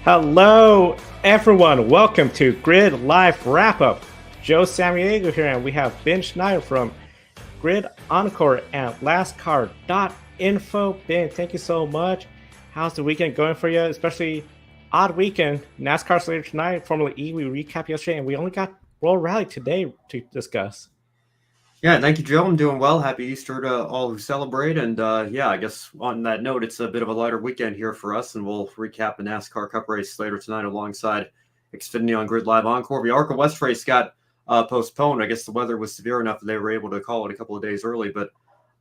Hello, everyone. Welcome to Grid Live Wrap Up. Joe Samaniego here, and we have Ben Schneider from Grid Encore and LastCar.info. Ben, thank you so much. How's the weekend going for you? Especially odd weekend. NASCAR's later tonight. Formula E, we recapped yesterday, and we only got World Rally today to discuss. Yeah, thank you, Joe. I'm doing well. Happy Easter to all who celebrate. And I guess on that note, it's a bit of a lighter weekend here for us, and we'll recap the NASCAR Cup race later tonight alongside Xfinity on Grid Live Encore. The ARCA West race got postponed. I guess the weather was severe enough that they were able to call it a couple of days early. But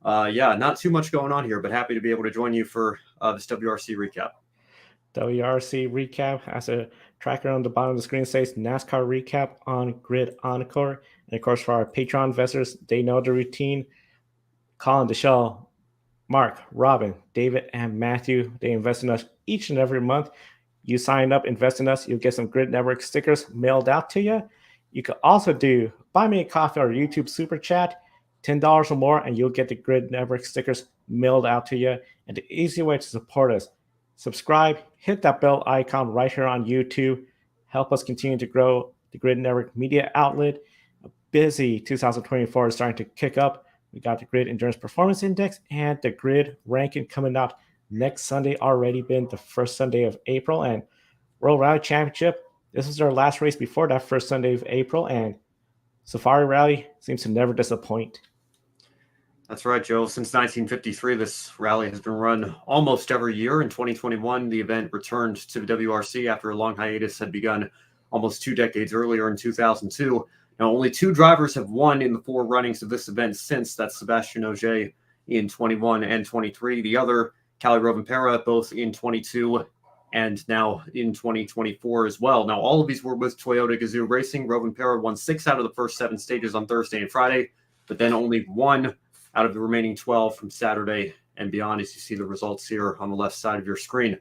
not too much going on here, but happy to be able to join you for this WRC recap. WRC recap as a tracker on the bottom of the screen says NASCAR recap on Grid Encore. And of course, for our Patreon investors, they know the routine. Colin, Deshelle, Mark, Robin, David, and Matthew, they invest in us each and every month. You sign up, invest in us, you'll get some Grid Network stickers mailed out to you. You can also do Buy Me a Coffee or YouTube Super Chat, $10 or more, and you'll get the Grid Network stickers mailed out to you. And the easy way to support us, subscribe, hit that bell icon right here on YouTube. Help us continue to grow the Grid Network media outlet. A busy 2024 is starting to kick up. We got the Grid Endurance Performance Index and the Grid ranking coming out next Sunday, already been the first Sunday of April. And World Rally Championship, this is our last race before that first Sunday of April. And Safari Rally seems to never disappoint. That's right, Joe. Since 1953, this rally has been run almost every year. In 2021, the event returned to the WRC after a long hiatus had begun almost 2 decades earlier in 2002. Now, only 2 drivers have won in the 4 runnings of this event since. That's Sébastien Ogier in 21 and 23. The other, Kalle Rovanpera, both in 22 and now in 2024 as well. Now, all of these were with Toyota Gazoo Racing. Rovanpera won 6 out of the first 7 stages on Thursday and Friday, but then only 1 out of the remaining 12 from Saturday and beyond, as you see the results here on the left side of your screen.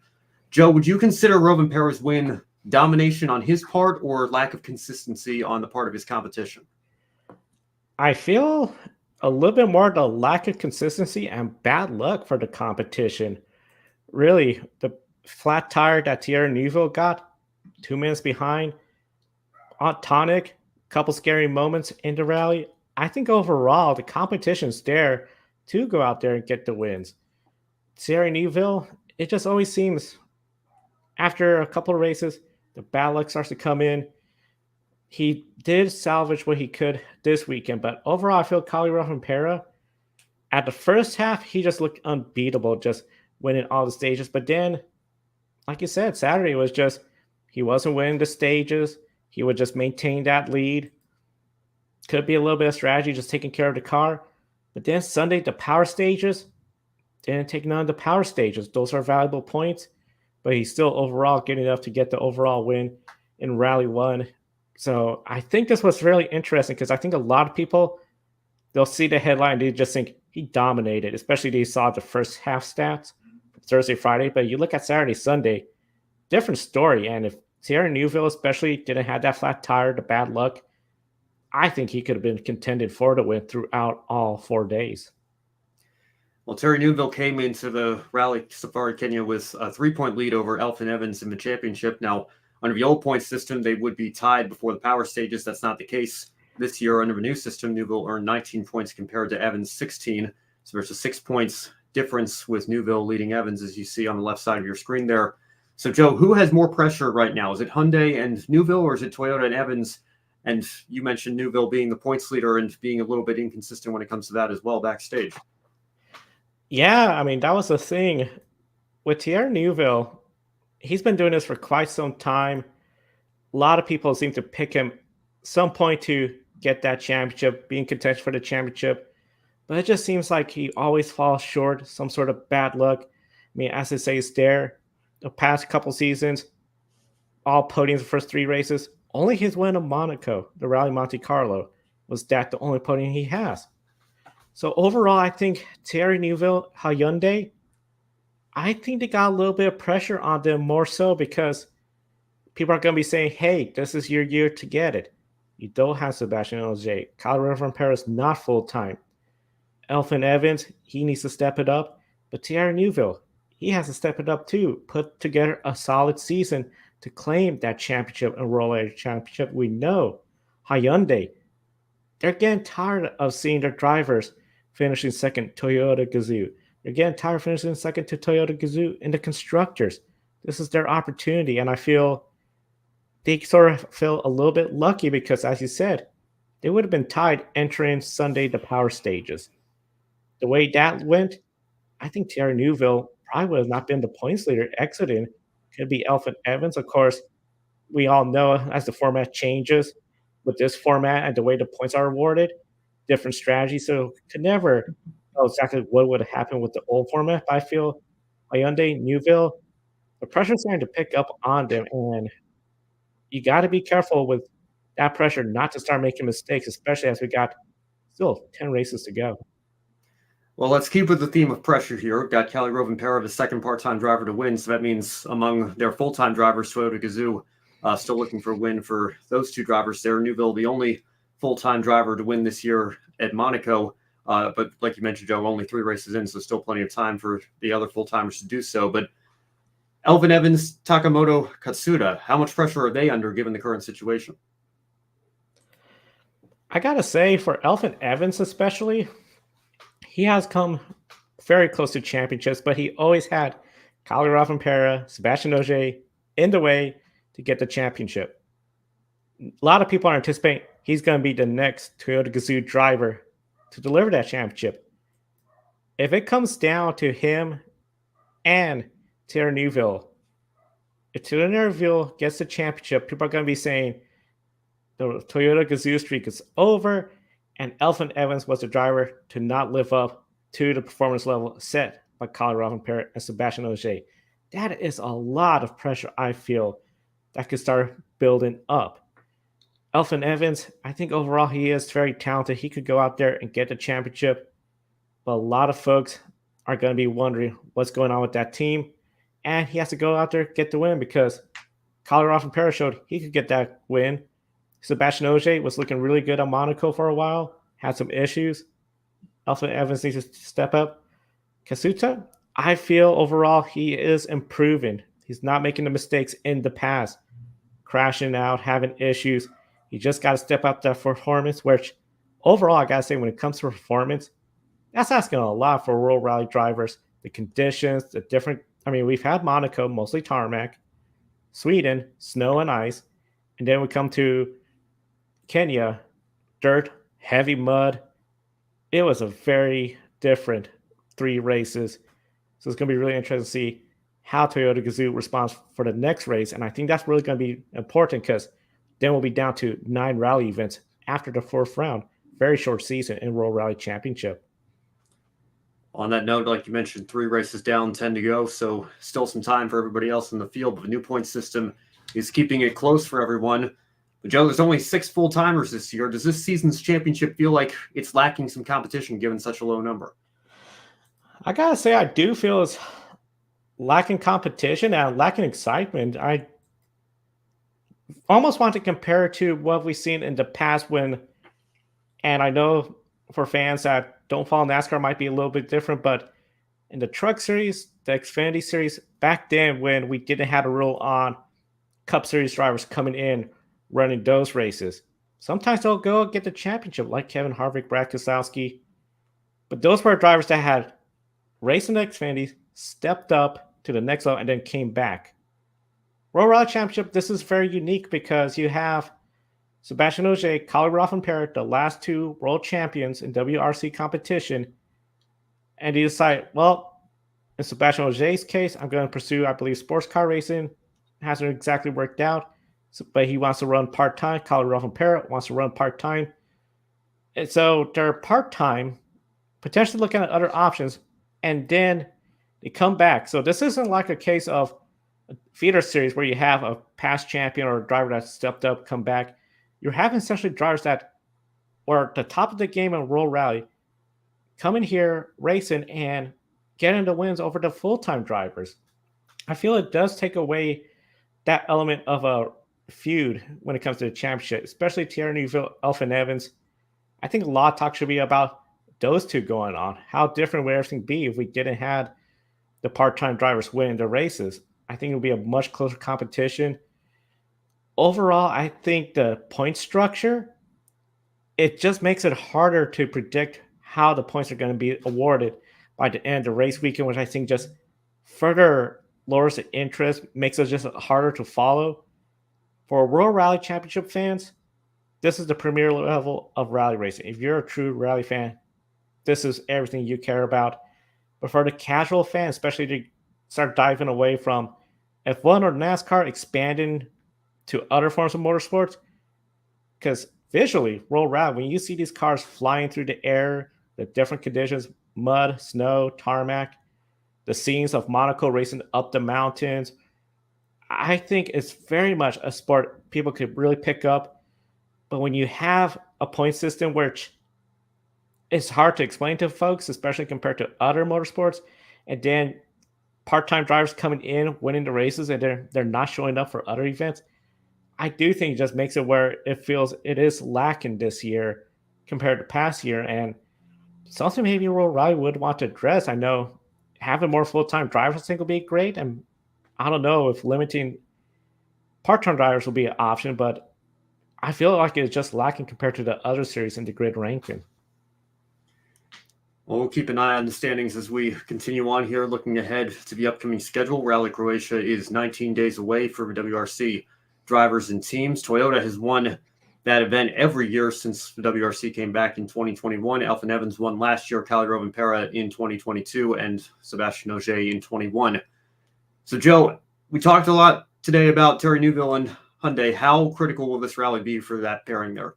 Joe, would you consider Rovanpera's win domination on his part or lack of consistency on the part of his competition? I feel a little bit more the lack of consistency and bad luck for the competition. Really, the flat tire that Thierry Neuville got 2 minutes behind on tonic, couple scary moments in the rally. I think overall the competition's there to go out there and get the wins. Thierry Neuville, it just always seems after a couple of races, the bad luck starts to come in. He did salvage what he could this weekend, but overall, I feel Kalle Rovanpera, at the first half, he just looked unbeatable, just winning all the stages. But then, like you said, Saturday was just, he wasn't winning the stages. He would just maintain that lead. Could be a little bit of strategy, just taking care of the car. But then Sunday, the power stages, didn't take none of the power stages. Those are valuable points, but he's still overall getting enough to get the overall win in Rally 1. So I think this was really interesting because I think a lot of people, they'll see the headline and they just think he dominated, especially they saw the first half stats Thursday, Friday. But you look at Saturday, Sunday, different story. And if Thierry Neuville especially didn't have that flat tire, the bad luck, I think he could have been contended for the win throughout all 4 days. Well, Thierry Neuville came into the Rally Safari Kenya with a 3-point lead over Elfyn Evans in the championship. Now, under the old point system, they would be tied before the power stages. That's not the case this year. Under the new system, Neuville earned 19 points compared to Evans' 16. So there's a 6 points difference with Neuville leading Evans, as you see on the left side of your screen there. So, Joe, who has more pressure right now? Is it Hyundai and Neuville, or is it Toyota and Evans? And you mentioned Neuville being the points leader and being a little bit inconsistent when it comes to that as well backstage. Yeah, I mean, that was the thing. With Thierry Neuville, he's been doing this for quite some time. A lot of people seem to pick him some point to get that championship, be in contention for the championship. But it just seems like he always falls short, some sort of bad luck. I mean, as it says there, the past couple seasons, all podiums the first 3 races. Only his win of Monaco, the Rally Monte Carlo, was that the only podium he has. So overall, I think Thierry Neuville, Hyundai, I think they got a little bit of pressure on them more so because people are going to be saying, hey, this is your year to get it. You don't have Sébastien Ogier. Kalle Rovanpera is not full-time. Elfyn Evans, he needs to step it up. But Thierry Neuville, he has to step it up too. Put together a solid season to claim that championship and World Rally Championship. We know Hyundai, they're getting tired of seeing their drivers finishing second, Toyota Gazoo. They're getting tired of finishing second to Toyota Gazoo in the constructors. This is their opportunity, and I feel they sort of feel a little bit lucky because, as you said, they would have been tied entering Sunday the power stages. The way that went, I think Thierry Neuville probably would have not been the points leader exiting. Could be Elfin Evans. Of course, we all know as the format changes with this format and the way the points are awarded, different strategies. So could never know exactly what would have happened with the old format. But I feel Hyundai, Neuville, the pressure's starting to pick up on them, and you got to be careful with that pressure not to start making mistakes, especially as we got still 10 races to go. Well, let's keep with the theme of pressure here. We've got Kalle Rovanpera, the second part-time driver to win. So that means among their full-time drivers, Toyota Gazoo, still looking for a win for those two drivers there. Neuville, the only full-time driver to win this year at Monaco. But like you mentioned, Joe, only 3 races in, so still plenty of time for the other full-timers to do so. But Elfin Evans, Takamoto, Katsuda, how much pressure are they under given the current situation? I gotta say, for Elfin Evans especially, he has come very close to championships, but he always had Kalle Rovanpera, Sebastian Ogier in the way to get the championship. A lot of people are anticipating he's going to be the next Toyota Gazoo driver to deliver that championship. If it comes down to him and Thierry Neuville, if Thierry Neuville gets the championship, people are going to be saying the Toyota Gazoo streak is over, and Elfin Evans was the driver to not live up to the performance level set by Kalle Rovanpera and Sebastian Ogier. That is a lot of pressure, I feel, that could start building up. Elfin Evans, I think overall he is very talented. He could go out there and get the championship, but a lot of folks are going to be wondering what's going on with that team, and he has to go out there get the win because Kalle Rovanpera showed he could get that win. Sebastian Ogier was looking really good at Monaco for a while, had some issues. Elfin Evans needs to step up. Katsuta, I feel overall he is improving. He's not making the mistakes in the past, crashing out, having issues. He just got to step up that performance, which overall, I got to say, when it comes to performance, that's asking a lot for World Rally drivers. The conditions, the different, I mean, we've had Monaco, mostly tarmac, Sweden, snow and ice, and then we come to Kenya, dirt, heavy mud. It was a very different 3 races. So it's going to be really interesting to see how Toyota Gazoo responds for the next race. And I think that's really going to be important because then we'll be down to 9 rally events after the 4th round. Very short season in World Rally Championship. On that note, like you mentioned, 3 races down, 10 to go. So still some time for everybody else in the field. But the new point system is keeping it close for everyone. But Joe, there's only 6 full-timers this year. Does this season's championship feel like it's lacking some competition given such a low number? I got to say, I do feel it's lacking competition and lacking excitement. I almost want to compare it to what we've seen in the past when, and I know for fans that don't follow NASCAR might be a little bit different, but in the Truck Series, the Xfinity Series, back then when we didn't have a rule on Cup Series drivers coming in running those races, sometimes they'll go get the championship like Kevin Harvick, Brad Keselowski, but those were drivers that had raced in the Xfinity, stepped up to the next level, and then came back. World Rally Championship, this is very unique because you have Sebastian Ogier, Kalle Rovanpera, the last 2 world champions in WRC competition, and you decide, well, in Sebastian Ogier's case, I'm going to pursue, I believe, sports car racing. It hasn't exactly worked out, but he wants to run part-time. Kalle Rovanpera wants to run part-time. And so they're part-time, potentially looking at other options, and then they come back. So this isn't like a case of a feeder series where you have a past champion or a driver that stepped up, come back. You're having essentially drivers that are at the top of the game in World Rally, come in here, racing, and getting the wins over the full-time drivers. I feel it does take away that element of a feud when it comes to the championship, especially Thierry Neuville, Elfin Evans. I think a lot of talk should be about those two going on. How different would everything be if we didn't have the part-time drivers winning the races? I think it would be a much closer competition. Overall, I think the point structure, it just makes it harder to predict how the points are going to be awarded by the end of the race weekend, which I think just further lowers the interest, makes it just harder to follow. For World Rally Championship fans, this is the premier level of rally racing. If you're a true rally fan, this is everything you care about. But for the casual fan, especially to start diving away from F1 or NASCAR, expanding to other forms of motorsports, because visually, World Rally, when you see these cars flying through the air, the different conditions, mud, snow, tarmac, the scenes of Monaco racing up the mountains, I think it's very much a sport people could really pick up. But when you have a point system which it's hard to explain to folks, especially compared to other motorsports, and then part-time drivers coming in, winning the races, and they're not showing up for other events, I do think it just makes it where it feels it is lacking this year compared to past year, and something maybe World Rally would want to address. I know having more full-time drivers I think will be great, and I don't know if limiting part-time drivers will be an option, but I feel like it's just lacking compared to the other series in the grid ranking. Well, we'll keep an eye on the standings as we continue on here. Looking ahead to the upcoming schedule, Rally Croatia is 19 days away for WRC drivers and teams. Toyota has won that event every year since the WRC came back in 2021. Elfyn Evans won last year, Kalle Rovanpera in 2022, and Sebastian Ogier in 21. So, Joe, we talked a lot today about Thierry Neuville and Hyundai. How critical will this rally be for that pairing there?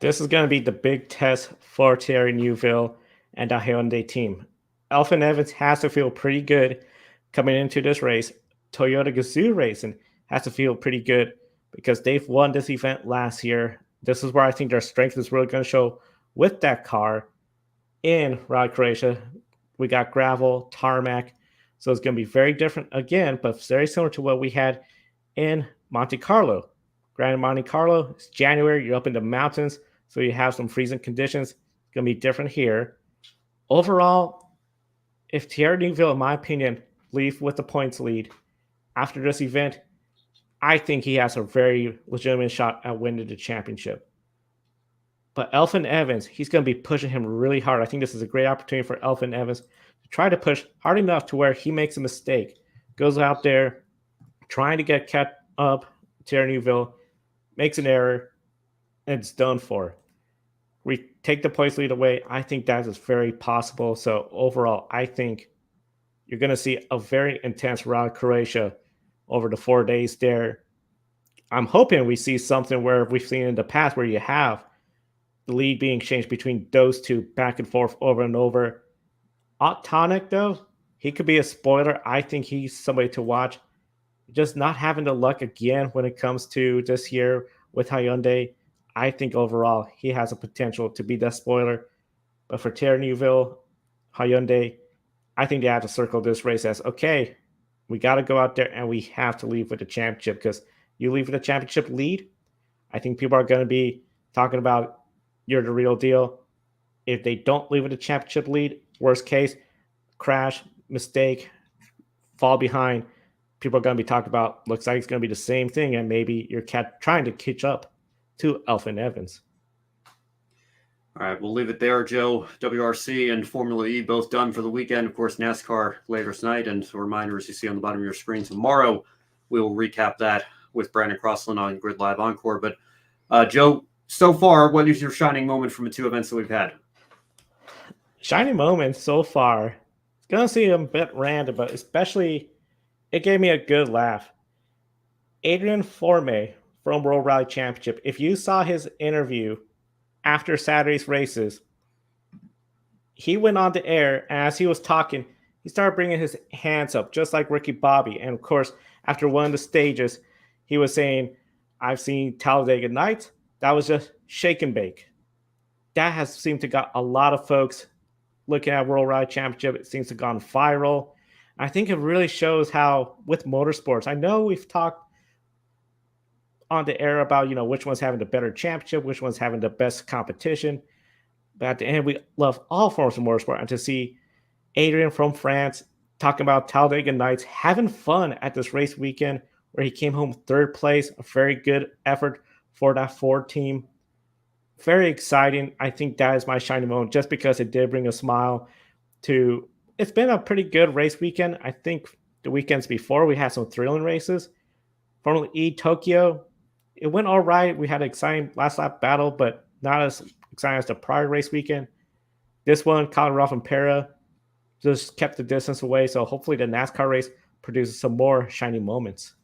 This is going to be the big test for Thierry Neuville and the Hyundai team. Elfyn Evans has to feel pretty good coming into this race. Toyota Gazoo Racing has to feel pretty good because they've won this event last year. This is where I think their strength is really going to show with that car in Rally Croatia. We got gravel, tarmac, so it's going to be very different again, but very similar to what we had in Monte Carlo. Granted, Monte Carlo, it's January, you're up in the mountains, so you have some freezing conditions. It's going to be different here. Overall, if Thierry Neuville, in my opinion, leave with the points lead after this event, I think he has a very legitimate shot at winning the championship. But Elfyn Evans, he's going to be pushing him really hard. I think this is a great opportunity for Elfyn Evans to try to push hard enough to where he makes a mistake, goes out there trying to get kept up, Thierry Neuville, makes an error, and it's done for. We take the points lead away. I think that is very possible. So overall, I think you're going to see a very intense Rally Croatia over the 4 days there. I'm hoping we see something where we've seen in the past where you have the lead being changed between those two back and forth over and over. Tonic, though, he could be a spoiler. I think he's somebody to watch. Just not having the luck again when it comes to this year with Hyundai. I think overall he has a potential to be that spoiler. But for Thierry Neuville, Hyundai, I think they have to circle this race as, okay, we got to go out there and we have to leave with the championship, because you leave with the championship lead, I think people are going to be talking about you're the real deal. If they don't leave with the championship lead, worst case, crash, mistake, fall behind, people are going to be talking about, looks like it's going to be the same thing, and maybe you're trying to catch up to Elfyn Evans. All right, we'll leave it there, Joe. WRC and Formula E both done for the weekend. Of course, NASCAR later tonight. And a reminder, as you see on the bottom of your screen, tomorrow we will recap that with Brandon Crossland on Grid Live Encore. But, Joe, so far, what is your shining moment from the two events that we've had? Shining moment so far, it's going to seem a bit random, but especially it gave me a good laugh. Adrian Formey from World Rally Championship, if you saw his interview after Saturday's races, he went on the air, and as he was talking, he started bringing his hands up, just like Ricky Bobby. And of course, after one of the stages, he was saying, I've seen Talladega Nights. That was just shake and bake. That has seemed to got a lot of folks looking at World Rally Championship. It seems to have gone viral. I think it really shows how, with motorsports, I know we've talked on the air about, which one's having the better championship, which one's having the best competition. But at the end, we love all forms of motorsport. And to see Adrian from France talking about Talladega Nights, having fun at this race weekend where he came home third place. A very good effort for that Ford team. Very exciting. I think that is my shining moment just because it did bring a smile to. It's been a pretty good race weekend. I think the weekends before we had some thrilling races. Formula E Tokyo, it went all right. We had an exciting last lap battle, but not as exciting as the prior race weekend. This one, Kalle Rovanpera just kept the distance away. So hopefully the NASCAR race produces some more shiny moments.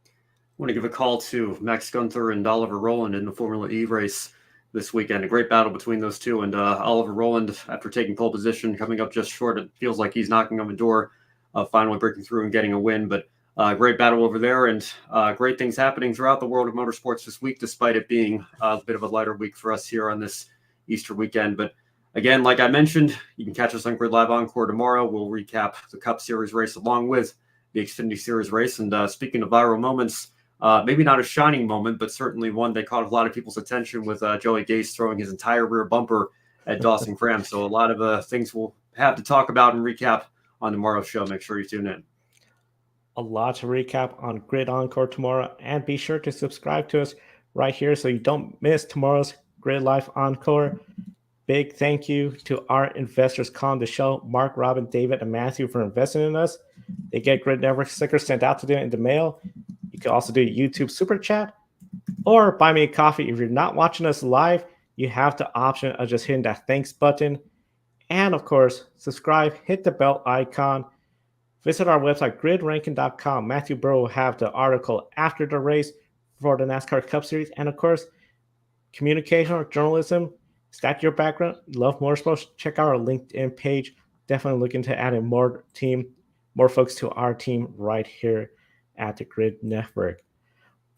I want to give a call to Max Gunther and Oliver Rowland in the Formula E race this weekend. A great battle between those two. And Oliver Rowland, after taking pole position, coming up just short, it feels like he's knocking on the door of finally breaking through and getting a win. But great battle over there, and great things happening throughout the world of motorsports this week, despite it being a bit of a lighter week for us here on this Easter weekend. But again, like I mentioned, you can catch us on Grid Live Encore tomorrow. We'll recap the Cup Series race along with the Xfinity Series race. And speaking of viral moments, maybe not a shining moment, but certainly one that caught a lot of people's attention with Joey Gase throwing his entire rear bumper at Dawson Cram. So a lot of things we'll have to talk about and recap on tomorrow's show. Make sure you tune in. A lot to recap on Grid Encore tomorrow, and be sure to subscribe to us right here so you don't miss tomorrow's Grid Life Encore. Big thank you to our investors calling the show, Mark, Robin, David, and Matthew, for investing in us. They get Grid Network stickers sent out to them in the mail. You can also do YouTube Super Chat or buy me a coffee. If you're not watching us live, you have the option of just hitting that thanks button. And of course, subscribe, hit the bell icon. Visit our website, gridranking.com. Matthew Burrow will have the article after the race for the NASCAR Cup Series. And of course, communication or journalism. Is that your background? Love motorsports? Check out our LinkedIn page. Definitely looking to add in more folks to our team right here at the Grid Network.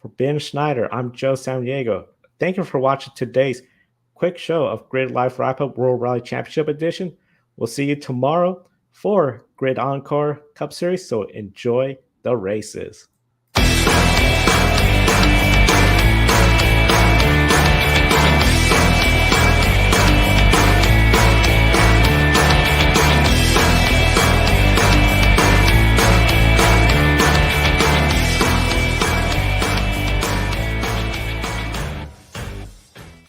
For Ben Schneider, I'm Joe San Diego. Thank you for watching today's quick show of Grid Life Wrap-Up World Rally Championship Edition. We'll see you tomorrow for Grid Encore Cup Series, so enjoy the races.